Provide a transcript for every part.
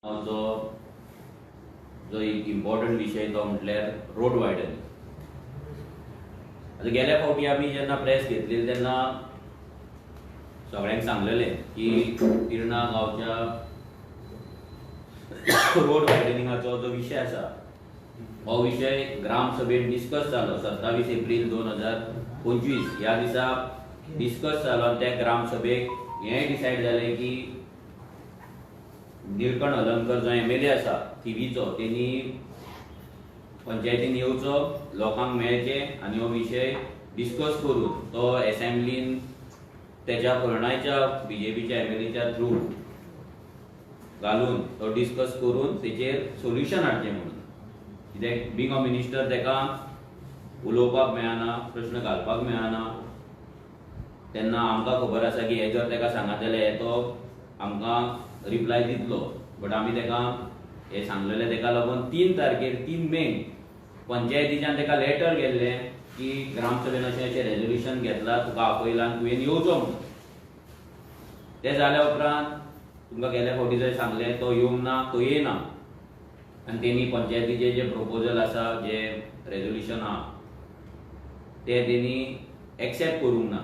जो एक इम्पॉर्टंट विषय तो म्हटल्यार रोड वायडनिंग. आता गेल्या फावटी आमी जेन्ना प्रेस घेतली तेन्ना सगळ्यांक सांगलेलें की पिर्णा गांवच्या रोड वायडनिंगाचो जो विषय आसा हो विषय ग्रामसभेत डिस्कस जालो 27 एप्रिल 2025 ह्या दिसा डिस्कस जालो आनी त्या ग्रामसभेक हें डिसायड जालें की निळकंठ हलर्णकर जो MLA आसा थिवीचो तेणी पंचायतीन येवचो, लोकांक मेळचें आनी हो विशय डिस्कस करून तो असेंब्लीन तेच्या खरणायच्या BJPच्या MLAच्या थ्रू घालून तो डिस्कस करून तेचेर सोल्युशन हाडचें म्हणून. कित्याक बींग अ मिनिस्टर तेका उलोवपाक मेळना, प्रश्न घालपाक मेळना. तेन्ना आमकां खबर आसा की हे जर तेका सांगत जाल्यार हे तो आमकां रिप्लाय दितलो, बट आमी तेका हे सांगलेलें तेका लागून 3 तारखेर 3 मेक पंचायतीच्यान तेका लेटर गेल्लें की ग्रामसभेन अशें रेजोल्युशन घेतला, तुका आपयलां आनी तुवें येवचो म्हणून. तें जाल्या उपरांत तुमकां गेल्या फावटी जंय सांगलें तो येवंक ना, तो येयना आनी तेणी पंचायतीचे जे प्रोपोजल आसा, जे रेजोल्युशन आहा ते तेणी एक्सेप्ट करूंक ना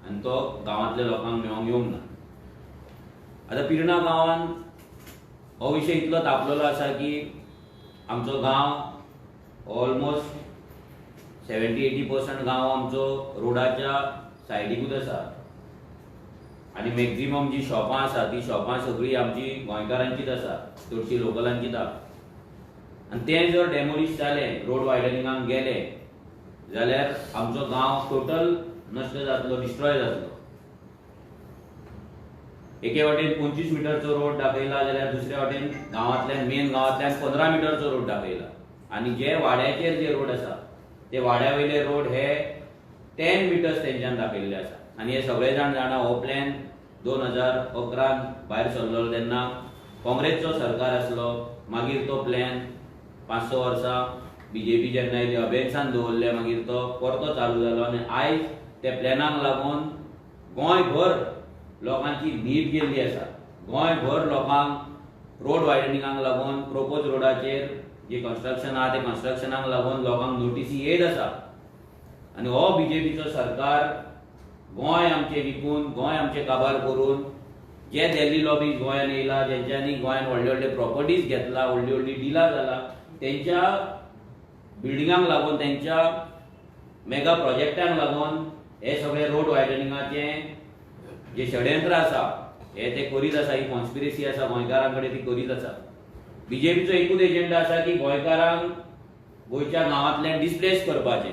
आनी तो गांवांतल्या लोकांक मेळोंक येवंक ना. आता पिर्णा गांवान हो विषय इतलो तापलेलो आसा की आमचो गांव ऑलमोस्ट 70-80% गांव आमचो रोडाच्या सायडीकूच आसा आनी मॅक्झिमम जी शॉपां आसा ती शॉपां सगळीं आमची गोंयकारांचीच आसा, चडशीं लोकलांचीच आसा. आनी तें जर डेमोलिश जालें, रोड वायडनिंगाक गेलें जाल्यार आमचो गांव टोटल नश्ट जातलो, डिस्ट्रॉय जातलो. एके वाटेन 25 मिटरचो रोड दाखयला जाल्यार दुसऱ्या वाटेन गांवांतल्यान मेन गांवांतल्यान 15 मिटरचो रोड दाखयला आनी जे वाड्याचेर जे रोड आसा ते वाड्या वयले रोड हे 10 मिटर्स तेंच्यान दाखयल्ले आसा. आनी हे सगळे जाण जाणा हो प्लॅन 2011 भायर सरलो तेन्ना काँग्रेसचो सरकार आसलो. मागीर तो प्लॅन 5-6 वर्सां BJP जेन्ना येयली अभेन्सान दवरले, मागीर तो परतो चालू जालो आनी आयज त्या प्लॅनाक लागून गोंयभर लोकांची न्हीद गेल्ली आसा. गोंयभर लोकांक रोड वायडनिंगाक लागून प्रोपोज रोडाचेर जे कन्स्ट्रक्शन आहा ते कन्स्ट्रक्शनाक लागून लोकांक नोटीसी येत आसा. आनी हो BJPचो सरकार गोंय आमचें विकून, गोंय आमचें काबार करून जे दिल्ली लॉबीज गोंयान येयला, जेंच्यांनी गोंयान व्हडले व्हडले प्रॉपर्टीज घेतला, व्हडली व्हडली डिलां जाला, तेंच्या बिल्डिंगांक लागून, तेंच्या मेगा प्रोजेक्टांक लागून हे सगळे रोड वायडनिंगाचे जे षडयंत्र आसा हे ते करीत आसा. ही कॉन्स्पिरसी आसा गोंयकारां कडेन, ती करीत आसा. BJPचो एकूच एजेंडा आसा की गोंयकारांक गोंयच्या गांवांतल्यान डिस्प्लेस करपाचें.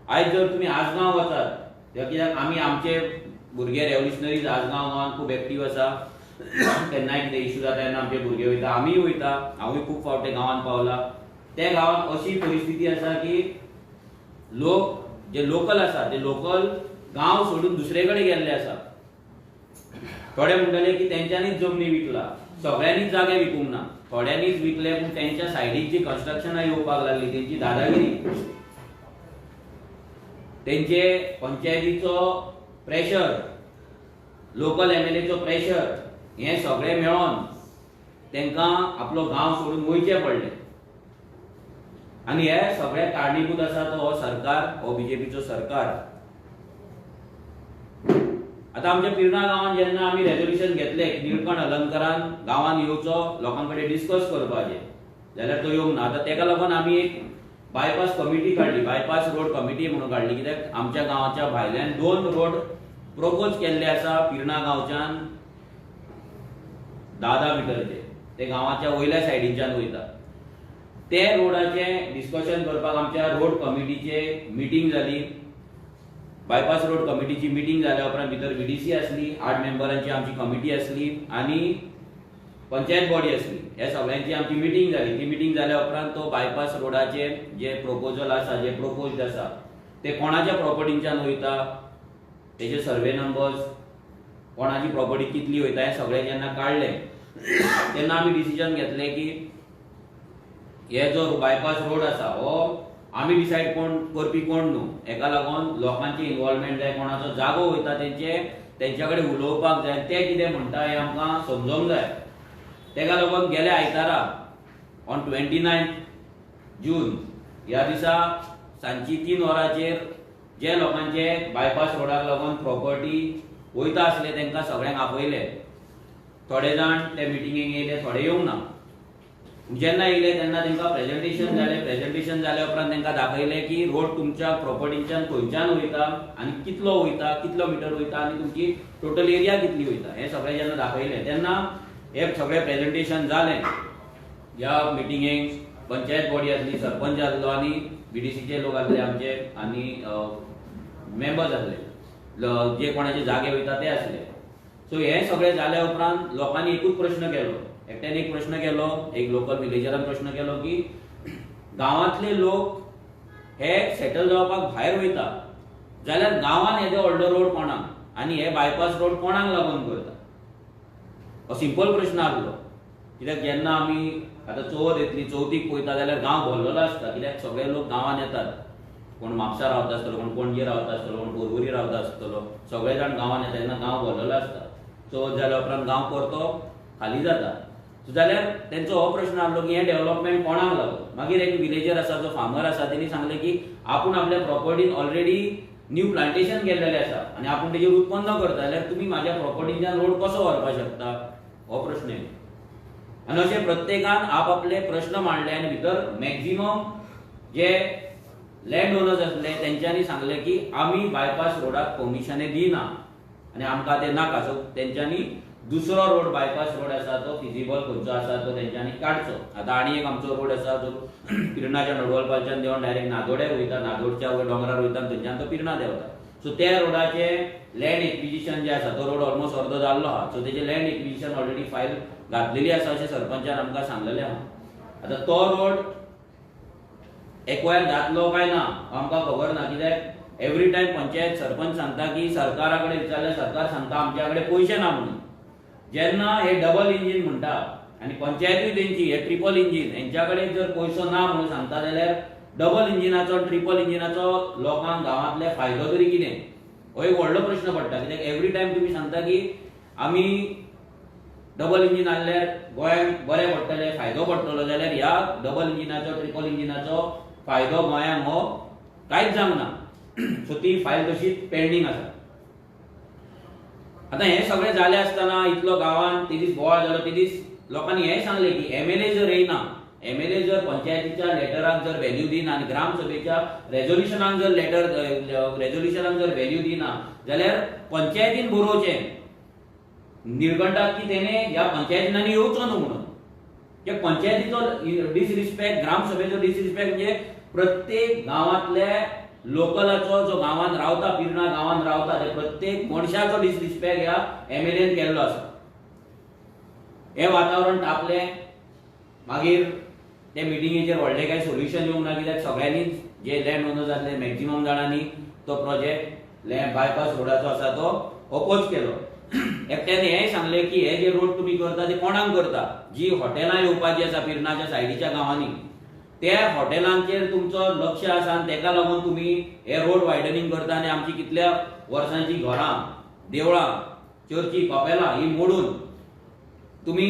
आयज जर तुमी आसगांव वचात, कित्याक आमी आमचे भुरगे रेव्होल्युशनरीज आसगांव गांवांत खूब एक्टीव आसा. केन्नाय कितें इश्यू जाता तेन्ना आमचे भुरगे वयता, आमीय वयता, हांवूय खूब फावटी गांवांत पावला. त्या गांवांत अशी परिस्थिती आसा की लोक जे लोकल आसा ते लोकल गांव सोडून दुसरे कडेन गेल्ले आसा. थोडे म्हणटले की तेंच्यांनीच जमनी विकला, सगळ्यांनीच जागे विकूंक ना, थोड्यांनीच विकले पूण तेंच्या सायडीक जी कन्स्ट्रक्शनां येवपाक लागली तेंची दादागिरी, तेंचे पंचायतीचो प्रेशर, लोकल MLAचो प्रेशर, हे सगळे मेळोन तेंकां आपलो गांव सोडून वयचें पडलें. आनी हे सगळ्याक कारणीभूत आसा तो हो सरकार, हो BJPचो सरकार. आता आमच्या पिर्णा गांवांत जेन्ना आमी रेजोल्युशन घेतलें की निळकंठ हलर्णकरान गांवांत येवचो, लोकां कडेन डिस्कस करपाचें, जाल्यार तो येवंक ना. आतां तेका लागून आमी एक बायपास कमिटी काडली, बायपास रोड कमिटी म्हणून काडली. कित्याक आमच्या गांवाच्या भायल्यान 2 रोड प्रोपोज केल्ले आसा पिर्णा गांवच्यान 10 मिटरचे, ते गांवाच्या वयल्या सायडीच्यान वयता. ते रोडाचें डिस्कशन करपाक आमच्या रोड कमिटीचे मिटींग जाली. बायपास रोड कमिटीची मिटींग जाल्या उपरांत भितर VDC आसली, 8 मेंबरांची आमची कमिटी आसली आनी पंचायत बॉडी आसली. ह्या सगळ्यांची आमची मिटींग जाली. ती मिटींग जाल्या उपरांत तो बायपास रोडाचे जे प्रोपोजल आसा, जे प्रोपोज्ड आसा ते कोणाच्या प्रॉपर्टीच्यान वयता, तेजे सर्वे नंबर्स, कोणाची प्रॉपर्टी कितली वयता, हे सगळें जेन्ना काडलें तेन्ना आमी डिसिजन घेतलें की हे जो बायपास रोड आसा हो आमी डिसायड करपी कोण न्हू. हेका लागून लोकांची इन्वॉल्वमेंट जाय, कोणाचो जागो वयता तेंच्या कडेन उलोवपाक जाय, ते कितें म्हणटा हें आमकां समजोंक जाय. तेका लागून गेल्या आयतारा ऑन 29 जून ह्या दिसा सांची 3 वरांचेर जे लोकांचे बायपास रोडाक लागून प्रॉपर्टी वयता आसले तांकां सगळ्यांक आपयले. थोडे जाण ते मिटिंगेक येयले, थोडे येवंक ना. जेन्ना येयले तेन्ना तांकां प्रेझेंटेशन जालें. प्रेझेंटेशन जाल्या उपरांत तांकां दाखयलें की रोड तुमच्या प्रॉपर्टीच्यान खंयच्यान वयता आनी कितलो वयता, कितलो मिटर वयता आनी तुमची टोटल एरिया कितली वयता हें सगळें जेन्ना दाखयलें तेन्ना हे सगळें प्रेझेंटेशन जालें. ह्या मिटिंगेक पंचायत बॉडी आसली, सरपंच आसलो आनी बीडीसीचे लोक आसले आमचे आनी मेंबर्स आसले, जे कोणाचे जागे वयता ते आसले. सो हें सगळें जाल्या उपरांत लोकांनी एकूच प्रश्न केलो. एकट्यान एक प्रश्न केलो, एक लोकल विलेजरान प्रश्न केलो की गांवांतले लोक हे सेटल जावपाक भायर वयता जाल्यार गांवांत हेजो व्हडलो रोड कोणाक आनी हे बायपास रोड कोणाक लागून करता? हो सिंपल प्रश्न आसलो. कित्याक जेन्ना आमी आतां चवथ येतली, चवथीक पळयता जाल्यार गांव भरलेलो आसता. कित्याक सगळे लोक गांवांत येतात. कोण म्हापसा रावता आसतलो, कोण पणजे रावता आसतलो, कोण पोरवोरी रावता आसतलो, सगळे जाण गांवांत येता तेन्ना गांव भरलेलो आसता. चवथ जाल्या उपरांत गांव परतो खाली जाता. जाल्यार तेंचो हो प्रश्न आसलो की हे डेव्हलपमेंट कोणाक लागून? मागीर एक विलेजर आसा जो फार्मर आसा तेणी सांगलें की आपूण आपल्या प्रॉपर्टीन ऑलरेडी न्यू प्लांटेशन केल्लेलें आसा आनी आपूण तेजेर उत्पन्न करता जाल्यार तुमी म्हाज्या प्रॉपर्टीच्यान रोड कसो व्हरपाक शकता? हो प्रश्न येयलो. आनी अशें प्रत्येकान आपआपले प्रश्न मांडले आनी भितर मॅक्झिमम जे लँड ओनर्स आसले तेंच्यांनी सांगलें की आमी बायपास रोडाक परमिशने दिना आनी आमकां ते नाका. सो तेंच्यांनी दुसरो रोड बायपास रोड आसा तो फिजिबल खंयचो आसा तो तेंच्यांनी काडचो. आतां आनी एक आमचो रोड आसा जो पिर्णाच्या नडवलपाच्यान देंवन डायरेक्ट नादोड्याक वयता, नादोडच्या वयर दोंगरार वयता थंयच्यान तो पिर्णा देंवता. सो त्या रोडाचे लँड एक्विजिशन जे आसा तो रोड ऑलमोस्ट अर्दो जाल्लो आहा. सो तेजे लँड एक्विजिशन ऑलरेडी फायल घातलेली आसा अशें सरपंचान आमकां सांगलेलें आहा. आतां तो रोड एक्वायर जातलो काय ना आमकां खबर ना. कित्याक एवरी टायम पंचायत सरपंच सांगता की सरकारा कडेन विचारल्यार सरकार सांगता आमच्या कडेन पयशे ना म्हणून. जेन्ना हे डबल इंजीन म्हणटा आनी पंचायतूय तेंची हे ट्रिपल इंजीन हेंच्या कडेन जर पयसो ना म्हणून सांगता जाल्यार डबल इंजिनाचो ट्रिपल इंजिनाचो लोकांक गांवांतले फायदो तरी कितें? हो एक व्हडलो प्रश्न पडटा. कित्याक एवरी टायम तुमी सांगता की आमी डबल इंजीन आसल्यार गोंयांक बरें पडटलें, फायदो पडटलो, जाल्यार ह्या डबल इंजिनाचो ट्रिपल इंजिनाचो फायदो गोंयांक हो कांयच जावंक ना. सो ती फायल तशीच पेंडींग आसा. आतां हें सगळें जालें आसतना इतलो गांवांत ते दीस बोवाळ जालो, ते दीस लोकांनी हेंय सांगलें की एमएलए जर येयना, एमएलए जर पंचायतीच्या लेटराक जर व्हॅल्यू दिना आनी ग्रामसभेच्या रेझोल्युशनाक जर व्हॅल्यू दिना जाल्यार पंचायतीन बरोवचें निर्गंडात की तेणे ह्या पंचायतींनी येवचो न्हू म्हणून. कित्याक पंचायतीचो डिसरिस्पेक्ट, ग्रामसभेचो डिसरिस्पेक्ट म्हणजे प्रत्येक गांवांतले लोकलाचो जो गांवांत रावता, पिर्णा गांवांत रावता ते प्रत्येक मनशाचो डिसरिस्पेक्ट ह्या एमएलएन केल्लो आसा. हे वातावरण तापलें. मागीर ते मिटिंगेचेर व्हडलें कांय सोल्युशन येवंक ना. कित्याक सगळ्यांनीच जे लँड ओनर्स आसले मॅक्झिमम जाणांनी तो प्रोजेक्ट बायपास रोडाचो आसा तो ऑपोज केलो. एकट्याने हेंय सांगलें की हे जे रोड तुमी करता ते कोणाक करता? जी हॉटेलां येवपाची आसा पिर्णाच्या सायडीच्या गांवांनी त्या हॉटेलांचेर तुमचो लक्ष आसा आनी तेका लागून तुमी हे रोड वायडनिंग करता आनी आमची कितल्या वर्सांची घरां, देवळां, चर्ची, कपेलां ही मोडून तुमी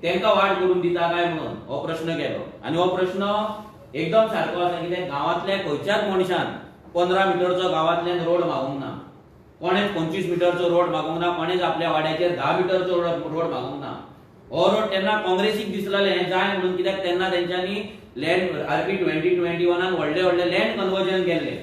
तेंकां वाट करून दिता काय म्हणून हो प्रश्न केलो. आनी हो प्रश्न एकदम सारको आसा. कित्याक गांवांतल्या खंयच्याच मनशान 15 मिटरचो गांवांतल्यान रोड मागूंक ना, कोणेच 25 मिटरचो रोड मागूंक ना, कोणेच आपल्या वाड्याचेर 10 मिटरचो रोड मागूंक ना. हो रोड तेन्ना काँग्रेसीक दिसलेलें हें जाय म्हणून. कित्याक तेन्ना तेंच्यांनी लँड आरपी 2021 व्हडले व्हडले लँड कन्वर्जन केल्ले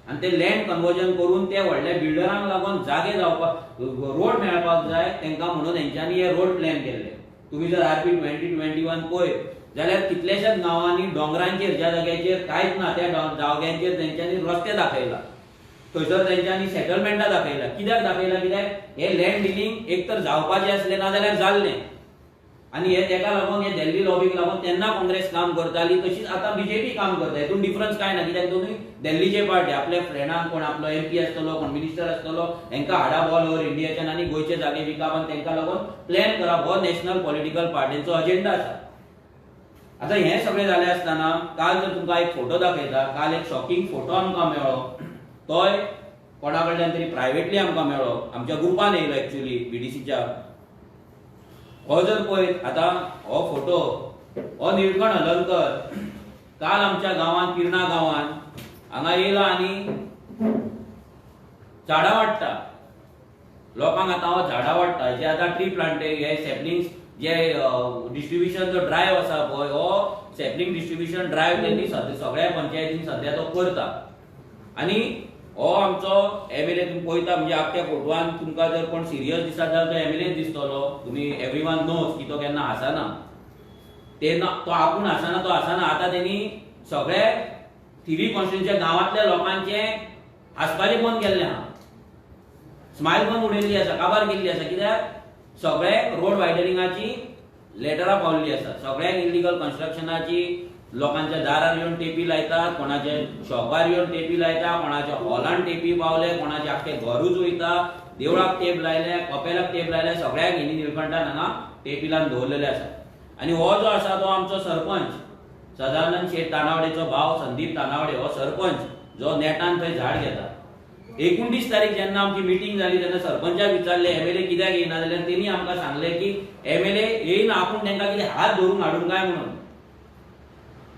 आनी ते लँड कन्वर्जन करून ते व्हडल्या बिल्डरांक लागून जागे जावपाक रोड मेळपाक जाय तेंकां म्हणून हेंच्यांनी हे रोड प्लॅन केल्ले. तुम्ही जर आरपी 2021 पळयत जाल्यार कितल्याशाच गांवांनी डोंगरांचेर ज्या जाग्याचेर कांयच ना त्या जाग्यांचेर तेंच्यांनी रस्ते दाखयला, थंयसर तेंच्यांनी सेटलमेंटां दाखयला. कित्याक दाखयला? कित्याक हे लँड डिलिंग एक तर जावपाचें आसलें ना जाल्यार जाल्लें. आनी हे तेका लागून हे दिल्ली लॉबीक लागून तेन्ना काँग्रेस काम करताली, तशीच आतां बीजेपी काम करता. हेतून डिफरन्स कांय ना. कित्याक दोनूय दिल्लीचे पार्टी आपल्या फ्रेंडांक कोण आपलो एमपी आसतलो, कोण मिनिस्टर आसतलो, हेंकां हाडाप ऑल ओव्हर इंडियाच्यान आनी गोंयचे जागे विकाप आनी तेंका लागून प्लॅन करप हो नॅशनल पॉलिटिकल पार्टींचो अजेंडा आसा. आतां हें सगळें जालें आसतना काल जर तुमकां एक फोटो दाखयता, काल एक शॉकिंग फोटो आमकां मेळ्ळो. तोय कोणा कडल्यान तरी प्रायवेटली आमकां मेळ्ळो, आमच्या ग्रुपान येयलो एक्चुअली बीडीसीच्या. हो जर पळयत आतां हो फोटो हो निळकंठ हलर्णकर काल आमच्या गांवांत पिर्णा गांवांत हांगा येयला आनी झाडां वाडटा. लोकांक आतां हांव झाडां वाडटा जे आतां ट्री प्लांटेशन हे सॅपलिंग जे डिस्ट्रिब्युशन जो ड्रायव्ह आसा पळय हो सॅपलिंग डिस्ट्रिब्युशन ड्रायव्ह त्यांनी सगळ्या पंचायतींनी सध्या तो करता. आनी हो आमचो एमएलए तुम्ही पळयता म्हणजे आख्या फोटवान तुमकां जर कोण सिरियस दिसता जाल्यार तो एमएलए दिसतलो. तुमी एवरीवन नोज की तो केन्ना हांसना. तो आपूण हांसना तो हांसना. आतां तेणी सगळे थिवी कॉन्स्टिट्युएन्सीच्या गांवांतल्या लोकांचे हांसपाचें बंद केल्लें आहा. स्मायल बंद उडयल्ली आसा, काबार केल्ली आसा. कित्याक सगळे रोड वायडनिंगाची लेटरां पावल्ली आसा. सगळ्यांक इल्लीगल कन्स्ट्रक्शनाची लोकांच्या दारार येवन टेपी लायतात, कोणाच्या शॉपार येवन टेपी लायता, कोणाच्या हॉलान टेपी पावले, कोणाचे आख्खे घरूच वयता, देवळाक टेप लायले, कपेलाक टेप लायले, सगळ्यांक हिंदी निळकंठान हांगा टेपी लावन दवरलेले आसा. आनी हो जो आसा तो आमचो सरपंच सदानंद शेट तानावडेचो भाव संदीप तानावडे हो सरपंच जो नेटान थंय झाड घेता. 29 तारीख जेन्ना आमची मिटींग जाली तेन्ना सरपंचाक विचारले एमएलए कित्याक येयना जाल्यार तेणी आमकां सांगले की एमएलए येयना आपूण तांकां कितें हात धरून हाडून काय म्हणून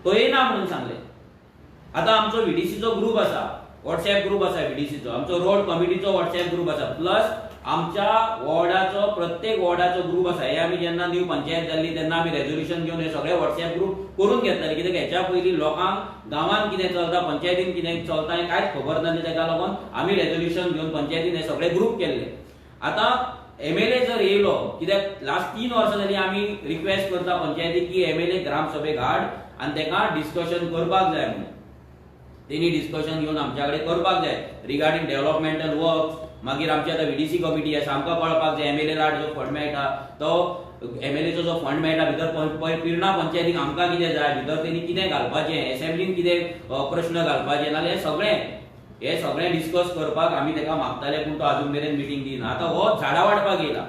तो येयना म्हणून सांगले. आतां आमचो व्हीडीसीचो ग्रुप आसा, व्हॉट्सएप ग्रुप आसा व्हीडीसीचो, आमचो रोड कमिटीचो व्हॉट्सएप ग्रुप आसा, प्लस आमच्या वॉर्डाचो प्रत्येक वॉर्डाचो ग्रुप आसा. हे आमी जेन्ना न्यू पंचायत जाल्ली तेन्ना आमी रेझोल्युशन घेवन हे सगळे व्हॉट्सएप ग्रुप करून घेतले. कित्याक हेच्या पयलीं लोकांक गांवांत कितें चलता, पंचायतीन कितें चलता हें कांयच खबर नासलें. ताका लागून आमी रेझोल्युशन घेवन पंचायतीन हे सगळे ग्रुप केल्ले. आतां एमएलए जर येयलो, कित्याक लास्ट 3 वर्सां जालीं आमी रिक्वेस्ट करता पंचायतीक की एमएलए ग्रामसभेक हाड आनी ताका डिस्कशन करपाक जाय म्हणून. तेणी डिस्कशन घेवन आमच्या कडेन करपाक जाय रिगार्डिंग डेव्हलपमेंटल वर्क्स. मागीर आमची आतां व्हीडीसी कमिटी आसा, आमकां कळपाक जाय एमएलए लाड जो फंड मेळटा तो एमएलएचो जो फंड मेळटा भितर पिर्णा पंचायतीक आमकां कितें जाय, भितर तेणी कितें घालपाचें, असेंब्लीन कितें प्रश्न घालपाचे नाल्यार हे सगळें डिस्कस करपाक आमी ताका मागताले. पूण तो आजून मेरेन मिटींग दिना. आतां हो झाडां वाडपाक येयला.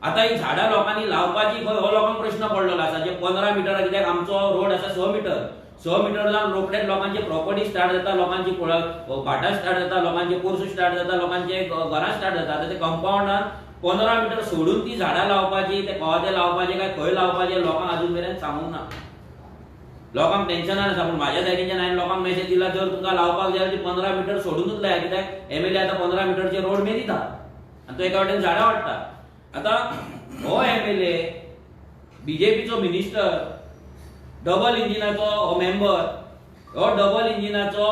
आतां ही झाडां लोकांनी लावपाची हो लोकांक प्रश्न पडलेलो आसा. जे 15 मिटर कित्याक आमचो रोड आसा 6 मिटर. 6 मिटर जावन रोखडेच लोकांचे प्रॉपर्टी स्टार्ट जाता, लोकांची भाटां स्टार्ट जाता, लोकांचे पोरसूं स्टार्ट जाता, लोकांचे घरां स्टार्ट जाता. आतां ते कंपाउंडान 15 मिटर सोडून ती झाडां लावपाची, ते कवा ते लावपाचे काय खंय लावपाचे लोकांक आजून मेरेन सांगूंक ना. लोकांक टेन्शनान आसा. पूण म्हाज्या सायडीच्यान हांवें लोकांक मेसेज दिला जर तुमकां लावपाक जाय जाल्यार 15 मिटर सोडूनच लाया. कित्याक एमएलए आतां 15 मिटरचे रोड मेलिता आनी तो एका वाटेन झाडां वाडटा. आतां हो एमएलए बीजेपीचो मिनिस्टर डबल इंजिनाचो हो मेंबर, हो डबल इंजिनाचो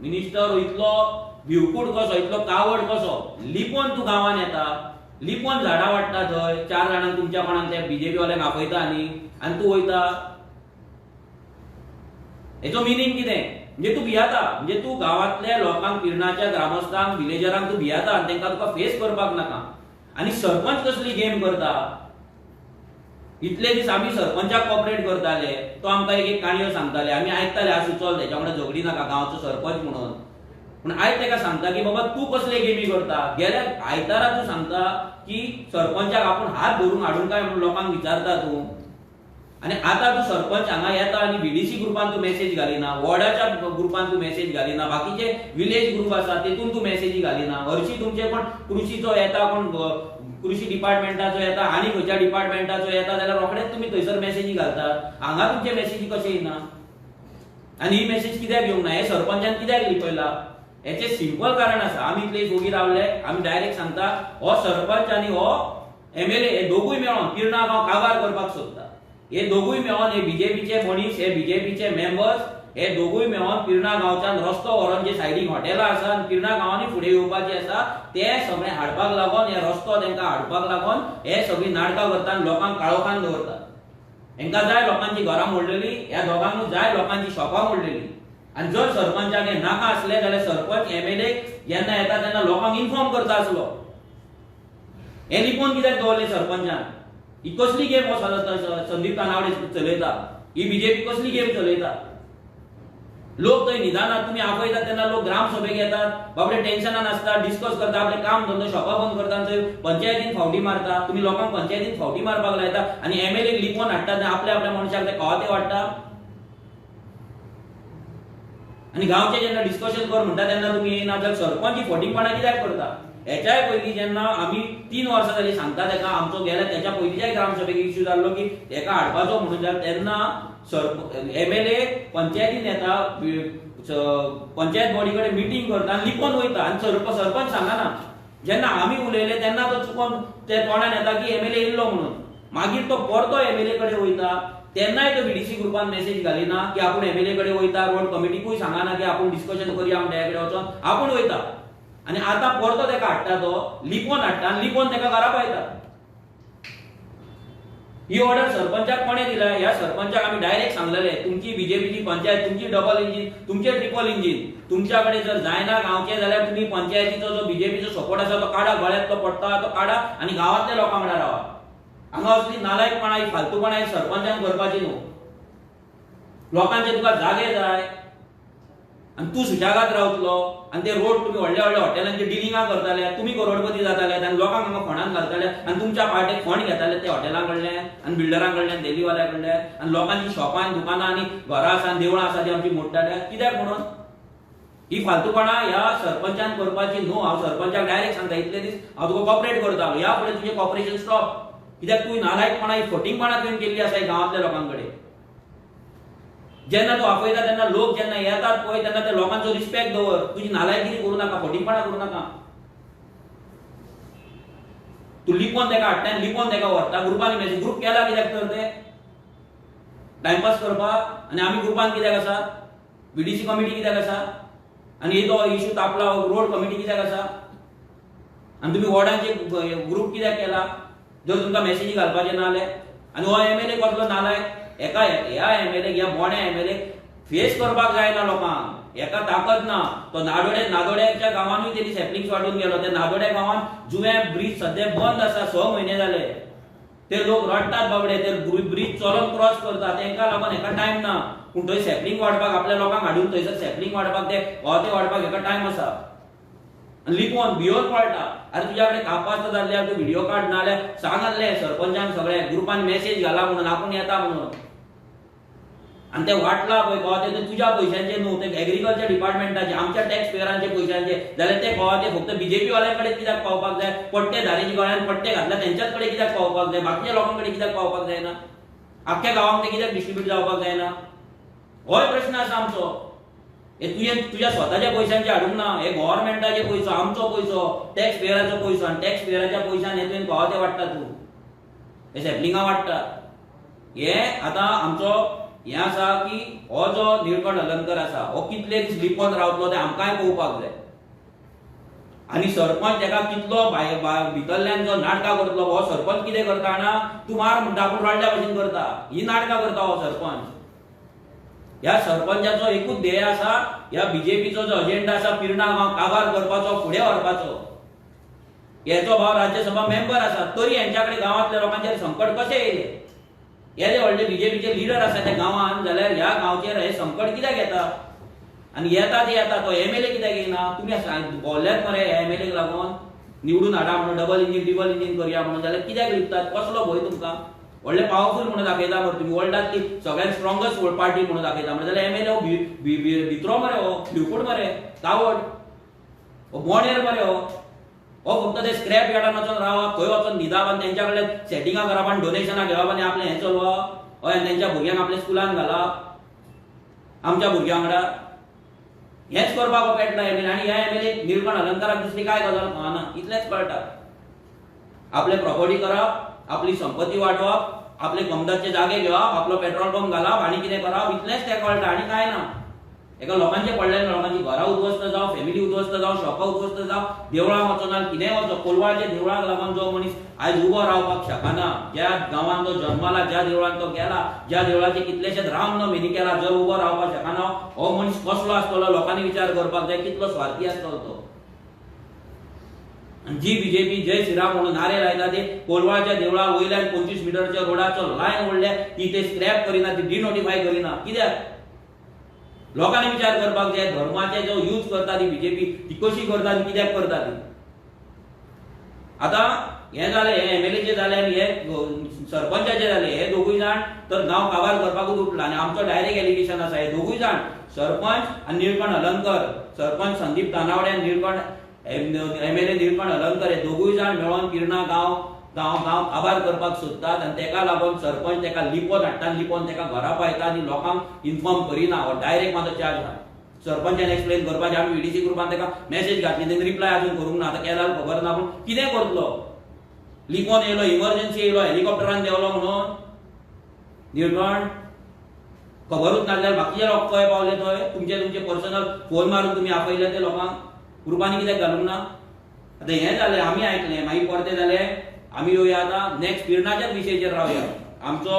मिनिस्टर इतलो भिवकूट कसो, इतलो कावड कसो, लिपोवन तूं गांवांत येता, लिपोवन झाडां वाडटा थंय 4 जाणांक तुमच्या कोणाक ते बीजेपी वाल्यांक आपयता आनी तूं वयता. हेचो मिनींग कितें? म्हणजे तूं भियाता, म्हणजे तूं गांवांतल्या लोकांक पिर्णाच्या ग्रामस्थांक विलेजरांक तूं भियाता आनी तांकां तुका फेस करपाक नाका. आनी सरपंच कसली गेम करता. इतले दीस आमी सरपंचाक कॉपरेट करताले, तो आमकां एक काणयो सांगताले, आमी आयकताले आसूं चल तेच्या वांगडा झगडी नाका गांवचो सरपंच म्हणून. पूण आयज ताका सांगता की बाबा तूं कसले गेमी करता. गेल्या आयतारा तूं सांगता की सरपंचाक आपूण हात धरून हाडून काय म्हणून लोकांक विचारता तूं. आनी आतां तूं सरपंच हांगा येता आनी व्हीडीसी ग्रुपान तूं मेसेज घालिना, वॉर्डाच्या ग्रुपान तूं मेसेज घालिना, बाकीचे विलेज ग्रुप आसा तेतून तूं मेसेजी घालिना. हरशीं तुमचे कोण कृषीचो येता, कोण कृषी डिपार्टमेंटाचो येता आनी खंयच्या डिपार्टमेंटाचो येता जाल्यार रोखडेच तुमी थंयसर मेसेजी घालतात. हांगा तुमचे मेसेजी कशे येना. आनी ही मेसेज कित्याक येवंक ना, हे सरपंचान कित्याक लिपयला. हेचे सिंपल कारण आसा. आमी इतले सोगी रावले, आमी डायरेक्ट सांगता हो सरपंच आनी हो एमएलए हे दोगूय मेळोन पिर्णा गांव काबार करपाक सोदता. हे दोगूय मेळोन हे बीजेपीचे मनीस, हे बीजेपीचे मेंबर्स, हे दोगूय मेळोन पिर्णा गांवच्यान रस्तो व्हरोन जे सायडीक हॉटेलां आसा आनी पिर्णा गांवांनी फुडें येवपाचें आसा ते सगळें हाडपाक लागोन, हे रस्तो तांकां हाडपाक लागोन हे सगळीं नाटकां करता आनी लोकांक काळोखान दवरता. हांकां जाय लोकांची घरां मोडलेली, ह्या दोगांकूय जाय लोकांची शॉपां मोडलेली. आनी जर सरपंचाक हें नाका आसलें जाल्यार सरपंच एमएलए जेन्ना येता तेन्ना लोकांक इन्फॉर्म करता आसलो. हें लिपोवन कित्याक दवरलें सरपंचान. ही कसली गेम हो संदीप तानावडे चलयता. ही बीजेपी कसली गेम चलयता. लोक थंय निदानात तुमी आपयतात तेन्ना लोक ग्रामसभेक येतात, बाबडे टेन्शनान आसता, डिस्कस करता, आपले काम धंदो शॉपां बंद करता, थंय पंचायतीन फावटी मारता. तुमी लोकांक पंचायतीन फावटी मारपाक लायता आनी एमएलए लिपोवन हाडटात आनी आपल्या मनशाक ते कवा ते वाडटा. आनी गांवचे जेन्ना डिस्कशन कर म्हणटा तेन्ना तुमी येयना जाल्यार सरपंच ही फटींगपणां कित्याक करता. हेच्याय पयलीं जेन्ना आमी 3 वर्सां जाली सांगता तेका आमचो गेल्या त्याच्या पयलींच्या ग्रामसभेक इश्यू जाल्लो की हेका हाडपाचो म्हणून जाल्यार तेन्ना एमएलए पंचायतीन येता, पंचायत बॉडी कडेन मिटींग करता आनी लिपोवन वयता आनी सरपंच सांगना. जेन्ना आमी उलयले तेन्ना तो चुकोन ते तोंडान येता की एमएलए येयल्लो म्हणून. मागीर तो परतो एमएलए कडेन वयता तेन्नाय तो बीडीसी ग्रुपान मेसेज घालिना की आपूण एमएलए कडेन वयता, रोड कमिटीकूय सांगना की आपूण डिस्कशन करया म्हणटा हेकडे वचोन आपूण वयता. आनी आतां परतो तेका हाडटा तो लिपोवन हाडटा आनी लिपोवन तेका घरा पायता. ही ऑर्डर सरपंचाक कोणे दिला? ह्या सरपंचाक आमी डायरेक्ट सांगलेले तुमची बीजेपीची पंचायत, तुमची डबल इंजिन, तुमचे ट्रिपल इंजिन, तुमच्या कडेन जर जायना गांवचे जाल्यार तुम्ही पंचायतीचो जो बीजेपीचो सपोर्ट आसा तो काडा, गळ्यांतलो पडटा तो काडा आनी गांवांतल्या लोकां वांगडा रावा. हांगा असली नालायकपणां ही फालतूपणां ही सरपंचान करपाची न्हू. लोकांचे तुका जागे जाय आनी तूं सुशागाद रावतलो आनी ते रोड तुम्ही व्हडल्या व्हडल्या हॉटेलांची डिलिंगां करताले, तुम्ही करोडपती जाताले आनी लोकांक हांगा फंडान घालताले आनी तुमच्या पार्टेक फंड घेताले ते हॉटेलां कडल्यान आनी बिल्डरां कडल्यान, देलीवाल्या कडल्यान आनी लोकांची शॉपां, दुकानां आनी घरां आसा आनी देवळां आसा ती आमची मोडटाले. कित्याक म्हणून? ही फालतूपणां ह्या सरपंचान करपाची न्हू. हांव सरपंचाक डायरेक्ट सांगता इतले दीस हांव तुका कॉपरेट करता, ह्या फुडें तुजें कॉपरेशन स्टॉप. कित्याक तुवें नालायकपणां ही फटींगपणां तुवें केल्ली आसा गांवांतल्या लोकां कडेन. जेन्ना तूं आपयता तेन्ना लोक जेन्ना येतात पळय तेन्ना त्या लोकांचो रिस्पेक्ट दवर. तुजी नालायकी करूं नाका, फटींगपणां करूं नाका. तूं लिपोवन तेका हाडटा आनी लिपोवन तेका व्हरता. ग्रुपांनी मेसेज ग्रुप केला कित्याक तर ते टायमपास करपाक. आनी आमी ग्रुपान कित्याक आसा? बीडीसी कमिटी कित्याक आसा? आनी तो इश्यू तापला रोड कमिटी कित्याक आसा? आनी तुमी वॉर्डांचे ग्रुप कित्याक केला जर तुमकां मेसेजी घालपाचे ना जाल्यार? आनी हो एमएलए कसलो नालायक? ह्या एमएलए ह्या बोण्या एमएलए फेस करपाक जायना लोकांक. हेका ताकद ना. तो नादोड्याच्या गांवांनूय तेणी सॅपलिंग्स वाडून गेलो. त्या नादोड्या गांवांत जुव्यां ब्रिज सध्या बंद आसा, 6 म्हयने जाले. ते लोक रडटात बाबडे, ते ब्रिज चलोन क्रॉस करता, तेंका लागून हेका टायम ना. पूण थंय सॅपलिंग वाडपाक आपल्या लोकांक हाडून थंयसर सॅपलिंग वाडपाक ते वाडपाक हेका टायम आसा. लिपोवन भियोन पळटा. अरे तुझ्या कडेन कापास जाल्यार तूं व्हिडिओ काड ना जाल्यार सांग आसलें सरपंचान सगळे ग्रुपान मेसेज घाला म्हणून आपूण येता म्हणून. आनी ते वाटला पळय कवा ते तुज्या पयशांचे न्हू, ते एग्रीकल्चर डिपार्टमेंटाचे आमच्या टॅक्स पेयरांचे पयशांचे जाल्यार ते कवा ते फक्त बीजेपी वाल्यां कडेन कित्याक पावपाक जाय? पट्टे धारेची गळ्यान पट्टे घातला तेंच्याच कडेन कित्याक पावपाक जाय? बाकीच्या लोकां कडेन कित्याक पावपाक जायना? आख्ख्या गांवांक ते कित्याक डिस्ट्रिब्यूट जावपाक जायना? होय प्रश्न आसा आमचो. हे तुझ्या स्वताच्या पयशांचे हाडूंक ना. हे गव्हर्नमेंटाचे पयसो, आमचो पयसो, टॅक्स पेयराचो पयसो आनी टॅक्स पेयराच्या पयशान हे तुवें कवा ते वाडटा तूं? हे सॅपलिंगां वाडटा. हे आतां आमचो हें आसा की हो जो निळकंठ अलंकर आसा हो कितले दीस लिपोवन रावतलो ते आमकांय पळोवपाक जाय. आनी सरपंच तेका कितलो भितरल्यान जो नाटकां करतलो. हो सरपंच कितें करता जाणा? तूं मार म्हणटा आपूण रडल्या भशेन करता. ही नाटकां करता हो सरपंच. ह्या सरपंचाचो एकूच ध्येय आसा, ह्या बीजेपीचो जो अजेंडा आसा पिर्णा गांव काबार करपाचो, फुडें व्हरपाचो. हेचो भाव राज्यसभा मेंबर आसा तरी हेंच्याकडे गांवांतल्या लोकांचेर संकट कशें येयलें? हे जे व्हडले बीजेपीचे लिडर आसा त्या गांवांत जाल्यार ह्या गांवचेर हे संकट कित्याक येता? आनी येता ते येता तो एमएलए कित्याक येयना? तुमी बोल्ल्यात मरे एमएलएक लागून निवडून हाडा म्हणून डबल इंजीन करया म्हणून जाल्यार कित्याक लिपतात? कसलो भंय तुमकां? व्हडले पावरफूल म्हणून दाखयता मरे तुमी, वर्ल्डांतली सगळ्यात स्ट्रॉंगस्ट पार्टी म्हणून दाखयता मरे जाल्यार एमएलए हो भित्रो मरे, हो भिवकूड मरे, कावड, हो बोंडेर मरे, हो फक्त ते स्क्रॅप यार्डान वचून रावप, थंय वचून न्हिदाप आनी तेंच्या कडल्यान सेटिंगां करप आनी डोनेशनां घेवप आनी आपलें हें चलोवप. हय आनी तेंच्या भुरग्यांक आपल्या स्कुलान घालप, आमच्या भुरग्यां वांगडा हेंच करपाक हो पेटला एमएलए. आनी ह्या एमएलए निळकंठ अलंकाराक दुसरी काय गजाल कळना, इतलेंच कळटा. आपले प्रॉपर्टी करप, आपली संपत्ती वाडोवप, आपले कमदाचे जागे घेवप, आपलो पेट्रोल पंप घालप आनी कितें करप, इतलेंच तें कळटा आनी काय ना. एका लोकांचे पडलेले, लोकांची घरां उद्ध्वस्त जावं, फॅमिली उद्ध्वस्त जावं, शॉपां उद्ध्वस्त जावं, देवळां वचून कितेंय वचो, कोलवाळच्या देवळाक लागून जो मनीस आयज उबो रावपाक शकना, ज्या गांवांत तो जल्माला, ज्या देवळान तो गेला, ज्या देवळाचे कितलेशेच रामनवमी केला, जर उबो रावपाक शकना, हो मनीस कसलो आसतलो? लोकांनी विचार करपाक जाय कितलो स्वार्थी आसतलो तो. जी बीजेपी जय श्रीराम म्हणून नारे लायता ते कोलवाळच्या देवळा वयल्यान 25 मिटरच्या रोडाचो लायन ओडल्या ती ते स्क्रॅप करिना, ती डिनोटिफाय करिना. कित्याक? लोकांनी विचार करपाक जाय धर्माचे जो यूज करता ती बीजेपी ती कशी करता आनी कित्याक करता ती. आतां हे जालें, हे एमएलएचे जालें आनी हे सरपंचाचे जालें. हे दोगूय जाण तर गांव काबार करपाकूच उठला आनी आमचो डायरेक्ट एलिगेशन आसा हे दोगूय जाण सरपंच आनी निळकंठ अलंकर, सरपंच संदीप तानावडे आनी निळकंठ MLA निळकंठ हलर्णकर हे दोगूय जाण मेळोन किरणा गांव काबार करपाक सोदतात आनी तेका लागून सरपंच तेका लिपोवन हाडटा, लिपोवन तेका घरा पावयता आनी लोकांक इन्फॉर्म करिना. हो डायरेक्ट म्हाजो चार्ज आहा. सरपंचान एक्सप्लेन करपाचें. आमी VDC ग्रुपान तेका मेसेज घातली, तेणी रिप्लाय अजून करूंक ना. आतां केल्यार खबर ना, पूण कितें करतलो? लिपोवन येयलो, इमर्जन्सी येयलो, हेलिकॉप्टरान देंवलो म्हणून निळकंठ खबरूच नासल्यार बाकीचे लोक खंय पावले थंय? तुमचे पर्सनल फोन मारून तुमी आपयले ते लोकांक ग्रुपांनी कित्याक घालूंक ना? आतां हें जालें, आमी आयकलें, मागीर परतें जालें. आमी येवया आतां नेक्स्ट पिरणाच्याच विशयाचेर रावया. आमचो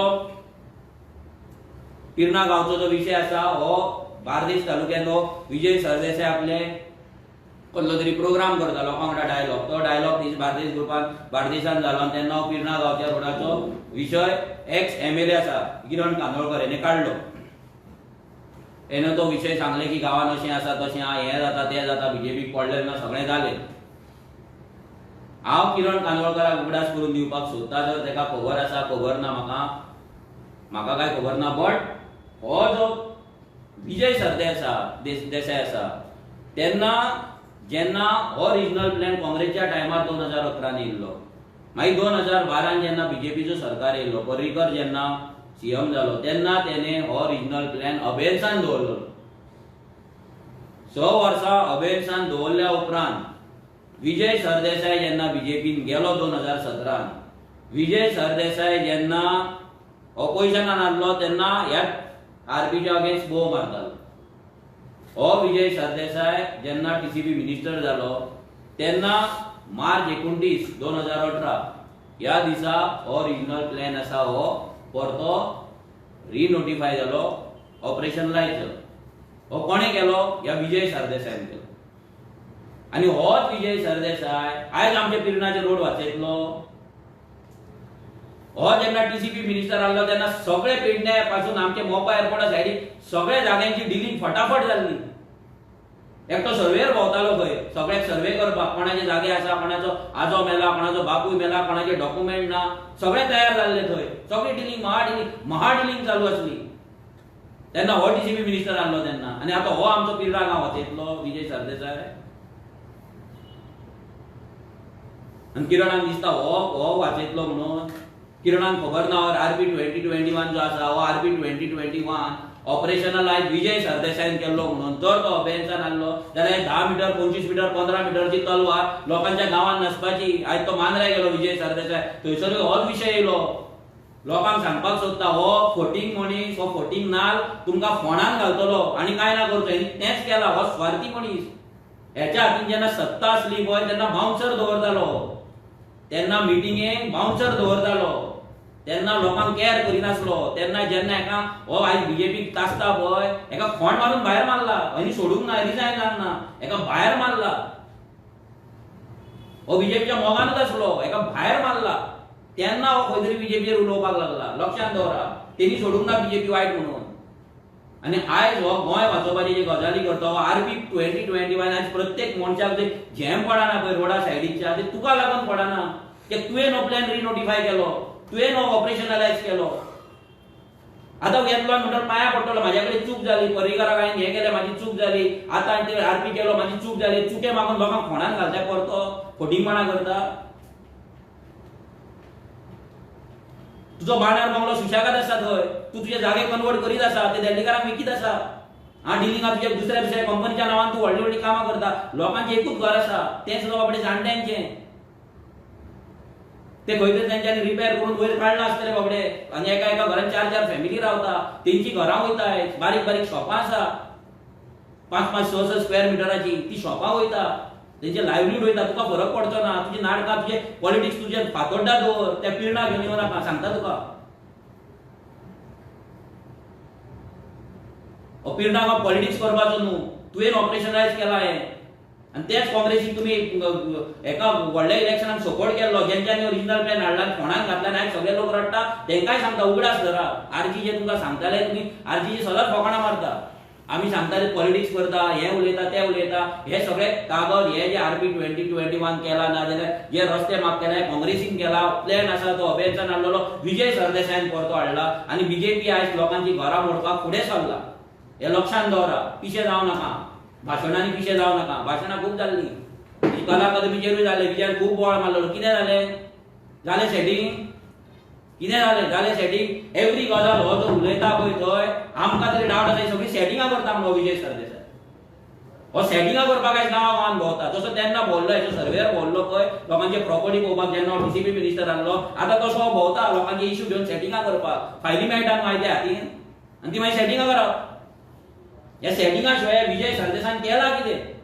पिरणा गांवचो जो विशय आसा हो बार्देस तालुक्यांतलो विजय सरदेसाय आपले कसलो तरी प्रोग्राम करता लोकां वांगडा डायलॉग. तो डायलॉग बार्देस ग्रुपान बार्देसान जालो तेन्ना हांव पिरणा गांवच्या रोडाचो विशय एक्स MLA आसा किरण कांदोळकर हेणे काडलो. हेणें तो विशय सांगले की गांवान अशें आसा तशें आहा, हें जाता तें जाता, BJPक पडलें ना, सगळें जालें. हांव किरण कांदोळकराक उगडास करून दिवपाक सोदता. जर तेका खबर आसा खबर ना म्हाका काय खबर ना, बट हो जो विजय सरदेसाय आसा तेन्ना जेन्ना हो रिजनल प्लॅन काँग्रेसच्या टायमार 2011 येयल्लो, मागीर 2012 जेन्ना BJPचो सरकार येयल्लो, पर्रीकर जेन्ना CM जालो तेन्ना तेणे हो रिजनल प्लॅन अभेरसान दवरलो. 6 वर्सां अभेरसान दवरल्या उपरांत विजय सरदेसाय जेन्ना BJPन गेलो 2017, विजय सरदेसाय जेन्ना ऑपोजिशनान आसलो तेन्ना ह्या RPच्या अगेन्स्ट बोव मारतालो. हो विजय सरदेसाय जेन्ना TCP मिनिस्टर जालो तेन्ना मार्च 29, 2018 ह्या दिसा हो रिजनल प्लॅन आसा हो परतो रिनोटिफाय जालो, ऑपरेशनलायज जालो. हो कोणे केलो? ह्या विजय सरदेसायान केलो. आनी होच विजय सरदेसाय आयज आमच्या पिरणाचे रोड वाचयतलो. हो जेन्ना TCP मिनिस्टर आसलो तेन्ना सगळे पेडण्या पासून आमचे मोपा एअरपोर्टा सायडीक सगळ्या जाग्यांची डिलींग फटाफट जाल्ली. एकटो सर्वेयर भोंवतालो खंय सगळ्याक सर्वे करपाक, कोणाचे जागे आसा, कोणाचो आजो मेला, कोणाचो बापूय मेला, कोणाचे डॉक्युमेंट ना, सगळे तयार जाल्ले थंय. सगळी डिलींग महाडिलींग चालू आसली तेन्ना हो TCP मिनिस्टर आसलो तेन्ना. आनी आतां हो आमचो पिर्रा गांव वाचयतलो विजय सरदेसाय. आनी किरणाक दिसता हो वाचयतलो म्हणून. किरणाक खबर ना RP 2021 जो आसा हो RP 2021 ऑपरेशनलायज विजय सरदेसायन केल्लो म्हणून. जर तो अभेरसान आसलो जाल्यार 10 मीटर 25 मीटर 15 मीटरची तलवार लोकांच्या गांवांत नसपाची. आयज तो मांद्रे गेलो विजय सरदेसाय, थंयसरूय होच विशय येयलो. लोकांक सांगपाक सोदता हो फोटींग मनीस, हो फोटींग नाल तुमकां फोंडान घालतलो आनी काय ना करतलो. तेंच केला. हो स्वार्थी मनीस. हेच्या हातीन जेन्ना सत्ता आसली पळय तेन्ना बाउन्सर दवरतालो, तेन्ना मिटिंगेक बाउन्सर दवरतालो, तेन्ना लोकांक केअर करिनासलो. तेन्ना जेन्ना एका हो आयज BJPक तासता पळय एका फोंड मारून भायर मारला. आनी सोडूंक ना, रिजायन जावना, एका भायर मारला. हो BJPच्या मोगानच आसलो, एका भायर मारला. तेन्ना हो खंय तरी BJPचेर उलोवपाक लागला. लक्षांत दवरा, तेणी सोडूंक ना BJP वायट म्हणून. आनी आयज हो गोंय वाचोवपाची जी गजाली करता हो RP 2021 आयज प्रत्येक मनशाक जे झेम पडना पळय रोडा सायडीच्या ते तुका लागून पडना. ते तुवें हो प्लॅन रिनोटिफाय केलो, तुवें हो ऑपरेशनलायज केलो. आतां येतलो म्हणल्यार पांया पडटलो, म्हाज्या कडेन चूक जाली, पर्रीकराक हांवें हें केलें, म्हाजी चूक जाली, आतां हांवें ते RP केलो, म्हाजी चूक जाली. चुके मागून लोकांक फोंडान घालता परतो फोटींगपणा करता. तुजो बांदार बंगलो सुशेगाद आसा थंय, तूं तुजे जागे कन्वर्ट करीत आसा, ते देल्लीकारांक विकीत आसा. डिलिंगा तुज्या दुसऱ्या कंपनीच्या नांवान तूं व्हडली व्हडली कामां करता. लोकांचें एकूच घर आसा, तें सुद्दां बाबडे जाणट्यांचें. ते खंय तरी तेंच्यांनी रिपेर करून वयर काडला आसतले बाबडे. आनी एका घरान 4-4 फॅमिली रावता, तेंची घरां वयता. बारीक बारीक शॉपां आसा 5-5, 6-6 स्क्वेअर मिटराची, ती शॉपां वयता. तेंचे लायव्हलीहूड वयता. तुका फरक पडचो ना. तुजी नाटकां, तुजे पॉलिटिक्स तुजे फातोड्डा दवर, त्या पिरणाक घेवन येवं नाका, सांगता तुका. पिरणाक हांव पॉलिटिक्स करपाचो न्हू. तुवें ऑपरेशनलायज केला हें. आनी तेच काँग्रेसीक तुमी एका व्हडल्या इलेक्शनाक सपोर्ट केल्लो, जेंच्यांनी ओरिजिनल प्लॅन हाडला फोंडान घातला आनी आयज सगळे लोक रडटा. तेंकाय सांगता उगडास धरा. RG जे तुमकां सांगताले तुमी RG सदांच फकाणां मारता. आमी सांगताले पॉलिटिक्स करता, हें उलयता तें उलयता. हे सगळे कागद हे जे RP 2021 केला ना जाल्यार जे रस्ते माफ केले काँग्रेसीन केला. प्लॅन आसा तो अभेरसान हाडलेलो विजय सरदेसायन परतो हाडला. आनी BJP आयज लोकांची घरां मोडपाक फुडें सरला. हे लक्षांत दवरा. पिशे जावं नाका, भाशणांनी पिशे जावं नाका. भाशणां खूब जाल्लीं. कला अकादमीचेरूय जाले, विजयान खूब बोवाळ मारलो. कितें जालें सेटिंग? कितें जालें सेटिंग? एवरी गजाल हो जो उलयता पळय थंय आमकां तरी डावट आसा सगळी सेटिंगां करता म्हणून विजय सरदेसाय. हो सेटिंगां करपाक आयज गांवांत भोंवता. जसो तेन्ना भोंवलो हेचो सर्वेयर भोंवलो पळय लोकांचे प्रॉपर्टी पळोवपाक जेन्ना डीसीपी मिनिस्टर आहलो, आतां तसो हो भोंवता लोकांचे इश्यू घेवन सेटिंगां करपाक. फायली मेळटात माहिती हातीन आनी ती मागीर सेटिंगां करप. ह्या सेटिंगा शिवाय विजय सरदेसायन केला कितें?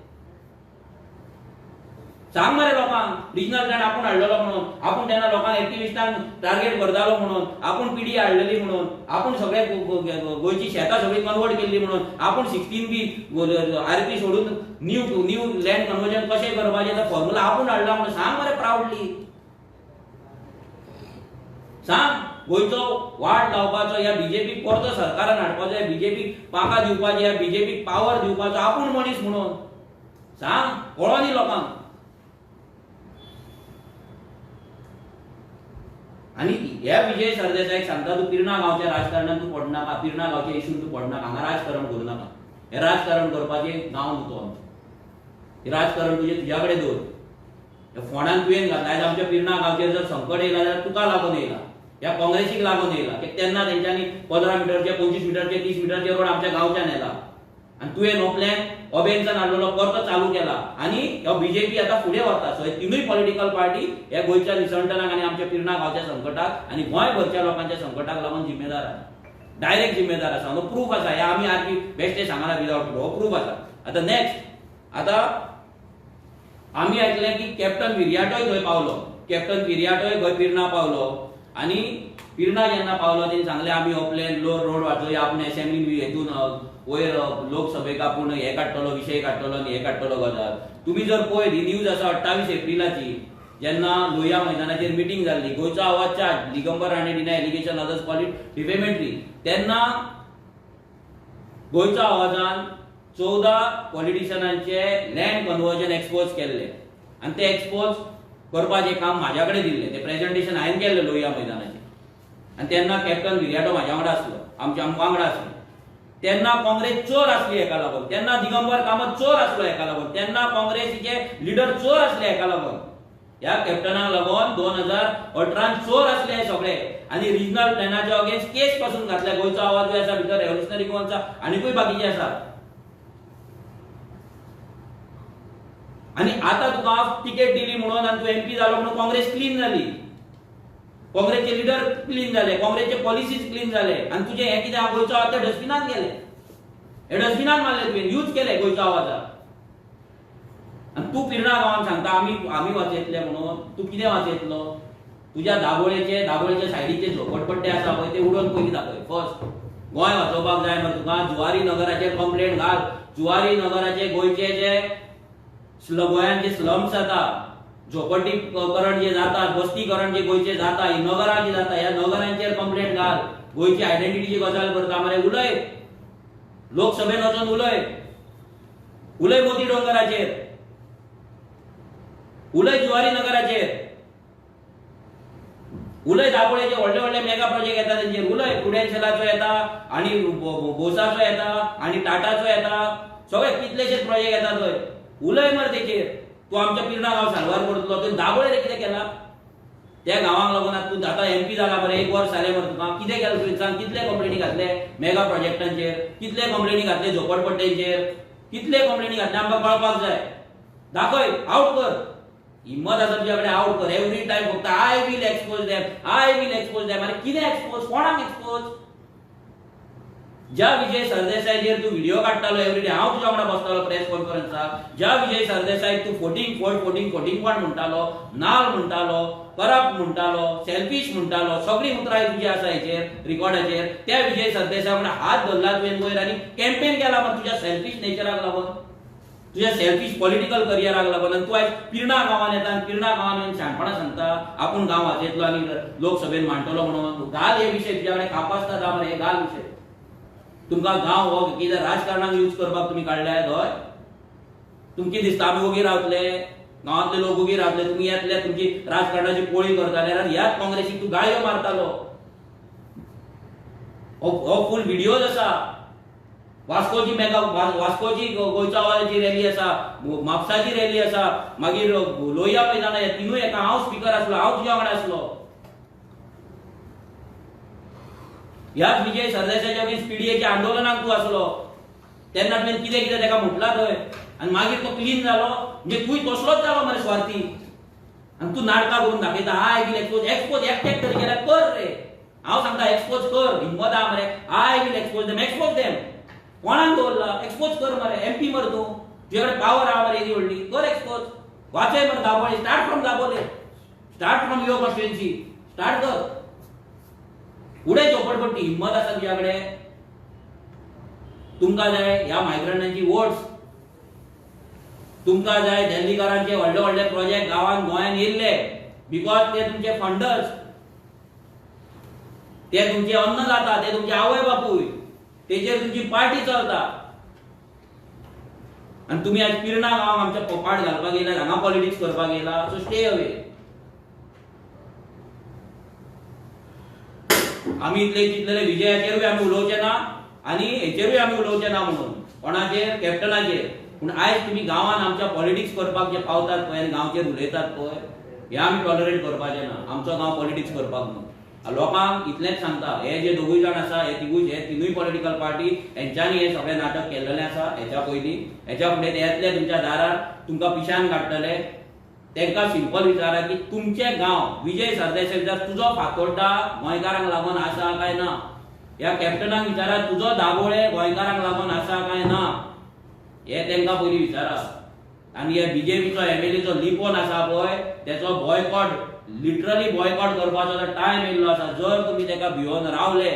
सांग मरे लोकांक. रिजनल प्लॅन आपूण हाडलेलो म्हणून, आपूण तेन्ना लोकांक एक्टिविस्टांक टार्गेट करतालो म्हणून, आपूण पिढी हाडलेली म्हणून, आपूण सगळे गोंयची शेतां सगळी कन्वर्ट केल्ली म्हणून, आपूण 16B आरपी सोडून न्यू लँड कन्वर्जन कशें करपाचें फॉर्म्युला आपूण हाडला म्हणून सांग मरे प्राउडली. सांग. गोंयचो वाट लावपाचो, ह्या बीजेपीक परतो सरकारान हाडपाचो, ह्या बीजेपीक पाका दिवपाचें, ह्या बीजेपीक पावर दिवपाचो आपूण मनीस म्हणून सांग. कळो न्ही लोकांक. आणि ह्या विजय सरदेसायक सांगता तूं पिर्णा गांवच्या राजकारणात तूं पडनाका, पिर्णा गांवच्या इश्यून तूं पडनाका, हांगा राजकारण करूं नाका. हे राजकारण करपाचें गांव न्हू तो आमचो. हे राजकारण तुज्या कडेन दवर. फोंडान तुवें घातला. आयज आमच्या पिर्णा गांवचेर जर संकट येयला जाल्यार तुका लागून येयला, ह्या काँग्रेसीक लागून येयला. तेन्ना तेंच्यांनी 15 मिटरचे 25 मिटरचे 30 मिटरचे रोड आमच्या गांवच्यान येला आनी तुवें नो प्लॅन ऑबेन्सान हाडलेलो परतो चालू केला. आनी ह्यो बीजेपी आतां फुडें वता. सो हे तिनूय पॉलिटिकल पार्टी ह्या गोंयच्या निसंटनाक आनी आमच्या पिर्णा गांवच्या संकटाक आनी गोंयभरच्या लोकांच्या संकटाक लागून जिम्मेदार आसा. डायरेक्ट जिम्मेदार आसा. प्रूफ आसा. हे आमी आरपी बेश्टे सांगना विदाउट प्रूफ. हो प्रूफ आसा. आतां नेक्स्ट आतां आमी आयकलें की कॅप्टन विर्याटोय थंय पावलो. कॅप्टन विर्याटोय गोंय पिर्णा पावलो आनी पिर्णा जेन्ना पावलो तेणी सांगलें आमी हो प्लॅन रोड वाचलो, आपूण असेंब्ली हेतून वयर लोकसभेक आपूण हे काडटलो, विशय काडटलो आनी हे काडटलो गजाल. तुमी जर पळयत ही न्यूज आसा 28 एप्रिलाची जेन्ना लोहिया मैदानाचेर मिटींग जाल्ली. Goencho Avaz charge Digambar Rane deny allegation others call it defamatory. तेन्ना गोंयच्या आवाजान 14 पॉलिटिशियनांचे लँड कन्वर्जन एक्सपोज केल्ले आनी ते एक्सपोज करपाचें काम म्हाज्या कडेन दिल्लें. ते प्रेझेंटेशन हांवें केल्लें लोहिया मैदानाचेर आनी तेन्ना कॅप्टन विर्याटो म्हाज्या वांगडा आसलो, आमच्या वांगडा आसलो. तेन्ना काँग्रेस चोर आसली हेका लागून, तेन्ना दिगंबर कामत चोर आसलो हेका लागून, तेन्ना काँग्रेसीचे लिडर चोर आसले हेका लागून. ह्या कॅप्टनाक लागून 2018 चोर आसले हे सगळे आनी रिजनल प्लॅनाच्या अगेन्स्ट केस पासून घातल्या. गोंयचो आवाज जो आसा भितर रेव्होल्युशनरी गोवन्सा आनीकूय बाकीचे आसात. आनी आतां तुका तिकेट दिली म्हणून आनी तूं एमपी जालो म्हणून काँग्रेस क्लीन जाली, काँग्रेसचे लिडर क्लीन जाले, काँग्रेसचे पॉलिसीज क्लीन जाले आनी तुजें हें कितें गोंयचो आवाज डस्टबिनान गेले. हे डस्टबिनान मारले तुवें, यूज केले गोंयचो आवाजाक. आनी तूं पिर्णा गांवांत सांगता आमी वाचयतले म्हणून. तूं कितें वाचयतलो? तुज्या दाबोळेचे सायडीचे झोपडपट्टे आसा पळय ते उडोवन पयलीं दाखय. फर्स्ट गोंय वाचोवपाक जाय मरे तुका. जुवारी नगराचेर कंप्लेंट घाल. जुवारी नगराचे गोंयचे जे गोंयांत जे स्लम्स जाता, झोपडीकरण जे जाता, बस्तीकरण जे गोंयचे जाता, ही नगरां जी जाता, ह्या नगरांचेर कंप्लेंट घाल. गोंयची आयडेंटिटीची गजाल करता मरे. उलय लोकसभेन वचून उलय मोती डोंगराचेर, उलय जुवारी नगराचेर, उलय दाबोळेचे व्हडले व्हडले मेगा प्रोजेक्ट येता तेंचेर उलय. प्रुडेन्शियलाचो येता आनी बोसाचो येता आनी टाटाचो येता, सगळे कितलेशेच प्रोजेक्ट येता थंय. उलय मरे तेचेर. तूं आमच्या पिर्णा गांव साल्वार करतलो. तुवें दाबोळे कितें केला? त्या गांवांक लागून तूं आतां एमपी जाला मरे, 1 वर्स जालें मरे तुका. कितें केलें तुवें सांग? कितले कंप्लेनी घातले मेगा प्रोजेक्टांचेर, कितले कंप्लेनी घातले झोपडपट्ट्यांचेर, कितले कंप्लेनी घातले आमकां कळपाक जाय. दाखय, आउट कर. हिम्मत आसा तुज्या कडेन आउट कर. एवरी टायम फक्त I will expose them, I will expose them. आनी कितें एक्सपोज? कोणाक एक्सपोज? ज्या विजय सरदेसायचेर तूं व्हिडिओ काडटालो एवरीडे, हांव तुज्या वांगडा बसतालो प्रेस कॉन्फरन्साक, ज्या विजय सरदेसायक तूं फोटींग पॉयंट म्हणटालो, नाल म्हणटालो, करप्ट म्हणटालो, सेल्फिश म्हणटालो, सगळी उतरां तुजी आसा हेचेर रिकॉर्डाचेर, त्या विजय सरदेसाय वांगडा हात धरला तुवें वयर आनी कॅम्पेन केला मरे तुज्या सेल्फिश नेचराक लागून, तुज्या सेल्फिश पॉलिटिकल करियराक लागून. आनी तूं आयज पिर्णा गांवांत येता आनी पिर्णा गांवांत शाणपणां सांगता आपूण गांव वाचयतलो आनी लोकसभेन मांडटलो म्हणून. घाल हे विशय तुज्या कडेन खापासता जा मरे, हे घाल विशय. तुमकां गांव हो कितें राजकारणाक यूज करपाक तुमी काडल्यात हय? तुमकां कितें दिसता आमी ओगी रावतले, गांवांतले लोक ओगी रावतले, तुमी येतले तुमची राजकारणाची पोळी करताले आनी ह्याच काँग्रेसीक तूं गाळयो मारतालो. हो फूल व्हिडिओज आसा. वास्कोची वास्कोची गोंयचावाची रॅली आसा, म्हापसाची रॅली आसा, मागीर लोहिया मैदान हे तिनूय एका हांव स्पीकर आसलो, हांव तुज्या वांगडा आसलो. ह्याच विजय सरदेसाच्या पीडीएच्या आंदोलनाक तूं आसलो, तेन्ना तुवें कितें कितें ताका म्हटलां थंय, आनी मागीर तो क्लीन जालो. म्हणजे तूंय तसलोच जालो मरे स्वार्थी, आनी तूं नाटकां करून दाखयता. आय विल एक्सपोज एकटेक तरी केल्यार कर रे. हांव सांगता एक्सपोज कर, हिम्मत आहा मरे. I will expose them. कोणाक दवरला एक्सपोज कर मरे. एमपी मरे तूं, तुजे कडेन पावर आहा मरे येदी व्हडली, कर एक्सपोज. वाचय मरे Dabole, start from Dabole, start from your constituency, start कर. उडे झोपडपट्टी हिम्मत आसा तुज्या कडेन. तुमकां जाय ह्या मायग्रंटांची वोट्स, तुमकां जाय दिल्लीकारांचे व्हडले व्हडले प्रोजेक्ट गांवांत गोंयांत येयल्ले, बिकॉज ते तुमचे फंडर्स, ते तुमचे अन्नदाता, ते तुमचे आवय बापूय, तेजेर तुमची पार्टी चलता. आनी तुमी आज पिर्णा गांव आमच्या पोपाट घालपाक येयला, हांगा पॉलिटिक्स करपाक येयला. So stay away. आमी इतले चिंतलेले विजयाचेरूय आमी उलोवचे ना आनी हेचेरूय आमी उलोवचे ना म्हणून, कोणाचेर, कॅप्टनाचेर. पूण आयज तुमी गांवांत आमच्या पॉलिटिक्स करपाक जे पावतात पळय आनी गांवचेर उलयतात पळय, हे आमी टॉलरेट करपाचे ना. आमचो गांव पॉलिटिक्स करपाक न्हू. लोकांक इतलेंच सांगता, हे जे दोगूय जाण आसा, हे तिनूय पॉलिटिकल पार्टी, हेंच्यांनी हे सगळें नाटक केल्लेलें आसा. हेच्या पयलीं, हेच्या फुडें ते येतले तुमच्या दारार, तुमकां पिशान काडटले. तांकां सिंपल विचारा की तुमचे गांव विजय सरदेसाय जर तुजो फातोड्डा गोंयकारांक लागून आसा काय ना. ह्या कॅप्टनाक विचारा तुजो दाबोळे गोंयकारांक लागून आसा काय ना, हे तांकां पयलीं विचारा. आनी हे बीजेपीचो एमएलएचो लिपोन आसा पळय, तेचो बॉयकॉट, लिटरली बॉयकॉट करपाचो टायम येयल्लो आसा. जर तुमी ताका भिवन रावले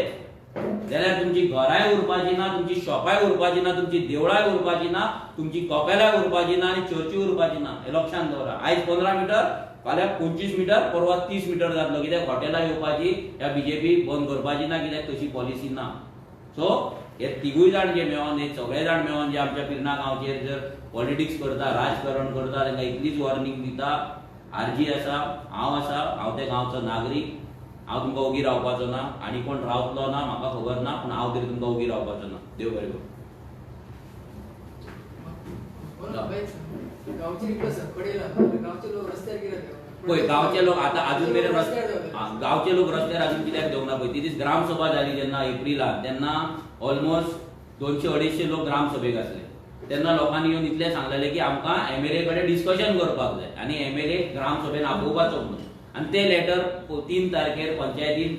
जाल्यार तुमची घराय उरपाची ना, तुमची शॉपाय उरपाची ना, तुमची देवळाय उरपाची ना, तुमची कपेलाय उरपाची ना, आनी चर्ची उरपाची ना. हे लक्षांत दवरा. आयज 15 मिटर, फाल्यां 25 मिटर, परवा 30 मिटर जातलो. कित्याक हॉटेलां येवपाची ह्या बीजेपी बंद करपाची ना, कित्याक तशी पॉलिसी ना. सो हे तिगूय जाण जे मेळोन, हे सगळे जाण मेळोन जे आमच्या पिर्णा गांवचेर जर पॉलिटिक्स करता, राजकारण करता, तांकां इतलीच वॉर्निंग दिता. आरजी आसा, हांव आसा, हांव त्या गांवचो नागरीक, हांव तुमकां ओगी रावपाचो ना. आनी कोण रावतलो ना म्हाका खबर ना, पूण हांव तरी तुमकां ओगी रावपाचो ना. देव बरें करूं. पळय गांवचे लोक आतां अजून मेरेन गांवचे लोक रस्त्यार अजून कित्याक देवना पळय. ती दीस ग्रामसभा जाली जेन्ना एप्रिलांत, तेन्ना ऑलमोस्ट 200-250 लोक ग्रामसभेक आसले. तेन्ना लोकांनी येवन इतलें सांगलेलें की आमकां एमएलए कडेन डिस्कशन करपाक जाय आनी एमएलए ग्रामसभेन आपोवपाचो म्हणून. आनी ते लेटर 3 तारखेर पंचायतीन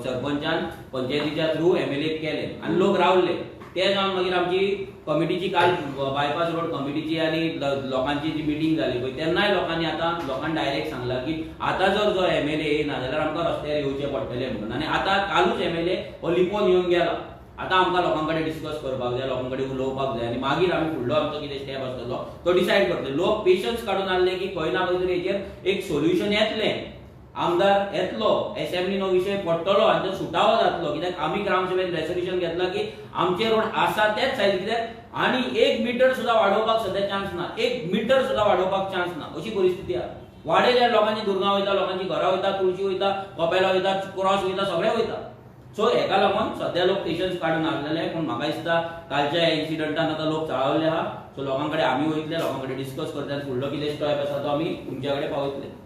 सरपंचान पंचायतीच्या थ्रू एमएलएक केलें आनी लोक रावले. ते जावन मागीर आमची कमिटीची काल बायपास रोड कमिटीची आनी लोकांची जी मिटींग जाली पळय, तेन्नाय लोकांनी आतां लोकांनी डायरेक्ट सांगलां की आतां जर जो एमएलए येयना जाल्यार आमकां रस्त्यार येवचें पडटलें म्हणून. आनी आतां कालूच एमएलए हो लिपोवन येवन गेला. आतां आमकां लोकां कडेन डिस्कस करपाक जाय, लोकां कडेन उलोवपाक जाय, आनी मागीर आमी फुडलो आमचो कितें स्टेप आसतलो तो डिसायड करतले. लोक पेशन्स काडून आसले की खंय ना खंय तरी हेचेर एक सोल्युशन येतलें. आमदार येतलो, असेंब्लीन हो विशय पडटलो आनी तो सुटावो जातलो. कित्याक आमी ग्रामसभेन रेसोल्युशन घेतलां की आमचे रोड आसा तेच सायज, कित्याक आनी 1 मिटर सुद्दां वाडोवपाक सद्या चान्स ना. 1 मिटर सुद्दां वाडोवपाक चान्स ना, अशी परिस्थिती आहा. वाडयल्यार लोकांची दुरगांव वयता, लोकांची घरां वयता, तुळशी वयता, कपेला वयता, क्रॉस वयता, सगळें वयता. सो हेका लागून सद्या लोक पेशन्स काडून आसलेले. पूण म्हाका दिसता कालच्या इन्सिडंटान आतां लोक चाळवले आहा. सो लोकां कडेन आमी वयतले, लोकां कडेन डिस्कस करतले, फुडलो कितें स्टेप आसा तो आमी तुमच्या कडेन पावयतले.